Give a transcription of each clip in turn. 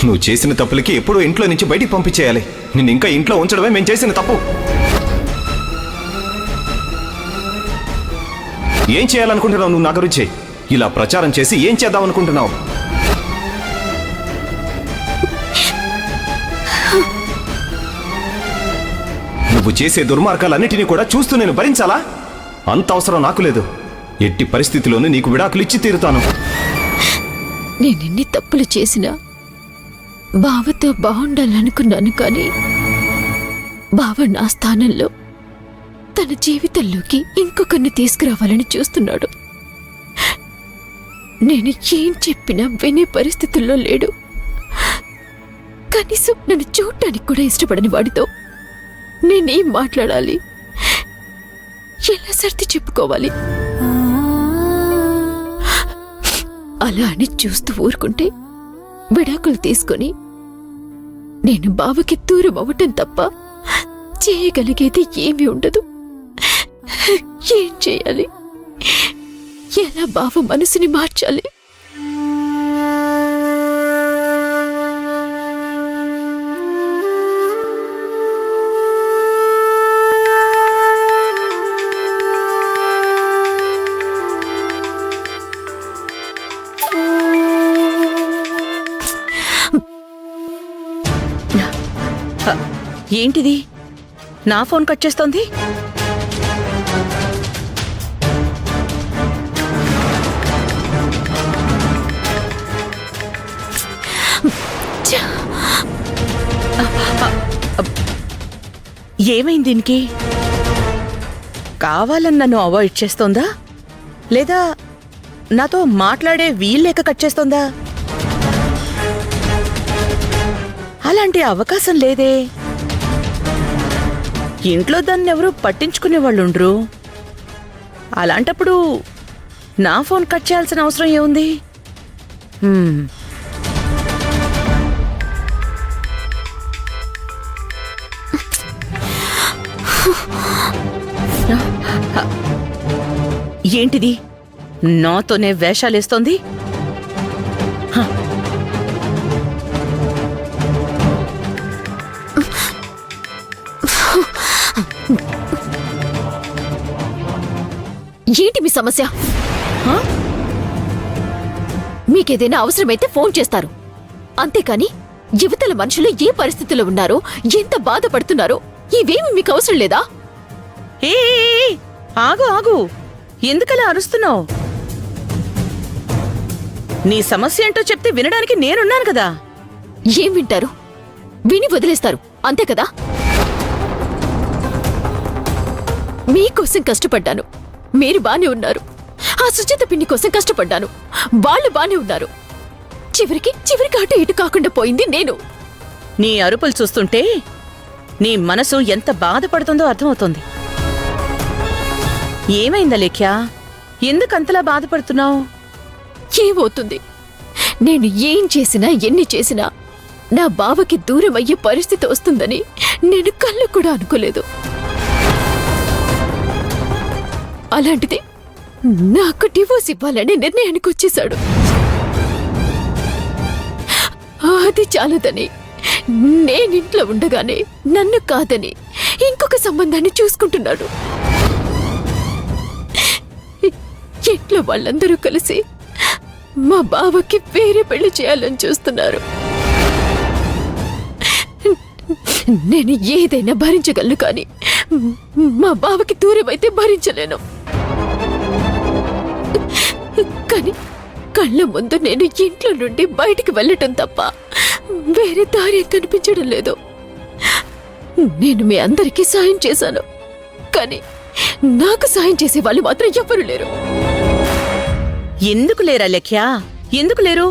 నువ్వు చేసిన తప్పులకి ఎప్పుడూ ఇంట్లో నుంచి బయటికి పంపించేయాలి. నిన్ను ఇంకా ఇంట్లో ఉంచడమే మేము చేసిన తప్పు. ఏం చేయాలనుకుంటున్నావు నువ్వు నా గురించి? ఇలా ప్రచారం చేసి ఏం చేద్దాం అనుకుంటున్నావు? నువ్వు చేసే దుర్మార్గాలన్నిటినీ కూడా చూస్తూ నేను భరించాలా? అంత అవసరం నాకు లేదు. ఎట్టి పరిస్థితిలోనూ నీకు విడాకులు ఇచ్చి తీరుతాను. నేనెన్ని తప్పులు చేసినా బావతో బాగుండాలనుకున్నాను, కానీ బావ నా స్థానంలో తన జీవితంలోకి ఇంకొకరిని తీసుకురావాలని చూస్తున్నాడు. నేను ఏం చెప్పినా వినే పరిస్థితుల్లో లేడు. కనీసం నన్ను చూడటానికి కూడా ఇష్టపడని వాడితో నేనేం మాట్లాడాలి? ఎలా సర్ది చెప్పుకోవాలి? అలా అని చూస్తూ ఊరుకుంటే విడాకులు తీసుకొని నేను బావకి దూరం అవ్వటం తప్ప చేయగలిగేది ఏమీ ఉండదు. ఏం చేయాలి? ఎలా బావ మనసుని మార్చాలి? ఏంటిది? నా ఫోన్ కట్ చేస్తోంది. ఏమైంది దీనికి? కావాలని నన్ను అవాయిడ్ చేస్తోందా, లేదా నాతో మాట్లాడే వీల్లేక కట్ చేస్తోందా? అలాంటి అవకాశం లేదే. ఇంట్లో దాన్నెవరూ పట్టించుకునే వాళ్ళుండ్రు. అలాంటప్పుడు నా ఫోన్ కట్ చేయాల్సిన అవసరం ఏముంది? ఏంటిది? నాతోనే వేషాలేస్తోంది. ఏంటి మీ సమస్య? మీకేదైనా అవసరమైతే ఫోన్ చేస్తారు, అంతేకాని యువతల మనుషులు ఏ పరిస్థితిలో ఉన్నారో, ఎంత బాధపడుతున్నారో ఇవేమి మీకు అవసరం లేదా? ఏ ఆగు ఆగు, ఎందుకలా అరుస్తున్నావు? నీ సమస్య ఏంటో చెప్తే వినడానికి నేనున్నాను కదా. ఏం వింటారు? విని వదిలేస్తారు, అంతే కదా? మీకోసం కష్టపడ్డాను, మీరు బానే ఉన్నారు. ఆ సుచేత పిన్ని కోసం కష్టపడ్డాను, వాళ్ళు బానే ఉన్నారు. చివరికి అటు ఇటు కాకుండా పోయింది నేను. నీ అరుపులు చూస్తుంటే నీ మనసు ఎంత బాధపడుతుందో అర్థమవుతోంది. ఏమైందా లేఖ్య? ఎందుకంతలా బాధపడుతున్నావు? ఏమవుతుంది? నేను ఏం చేసినా, ఎన్ని చేసినా నా బావకి దూరం అయ్యే పరిస్థితి వస్తుందని నేను కళ్ళు కూడా అనుకోలేదు. అలాంటిది నాకు డివోర్స్ ఇవ్వాలని నిర్ణయానికి వచ్చేశాడు. అది చాలదని నేనింట్లో ఉండగానే నన్ను కాదని ఇంకొక సంబంధాన్ని చూసుకుంటున్నాడు. ఇంట్లో వాళ్ళందరూ కలిసి మా బావకి వేరే పెళ్లి చేయాలని చూస్తున్నారు. నేను ఏదైనా భరించగలను, కానీ మా బావకి దూరం అయితే భరించలేను. కానీ కళ్ళ ముందు నేను ఇంట్లో నుండి బయటికి వెళ్ళటం తప్ప వేరే దారి కనిపించడం లేదు. నేను మీ అందరికీ సాయం చేశాను, కానీ నాకు సాయం చేసే వాళ్ళు మాత్రం ఎవ్వరూ లేరు. ఎందుకు లేరా లేఖ్య? ఎందుకు లేరు?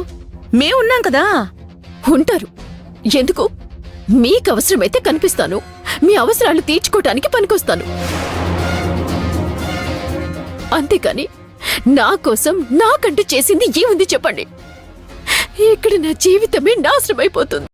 మేమున్నాం కదా. ఉంటారు. ఎందుకు? మీకు అవసరమైతే కనిపిస్తాను, మీ అవసరాలు తీర్చుకోవటానికి పనికొస్తాను. అంతేకాని నా కోసం నాకంటూ చేసింది ఏముంది చెప్పండి? ఇక్కడ నా జీవితమే నాశనమైపోతుంది.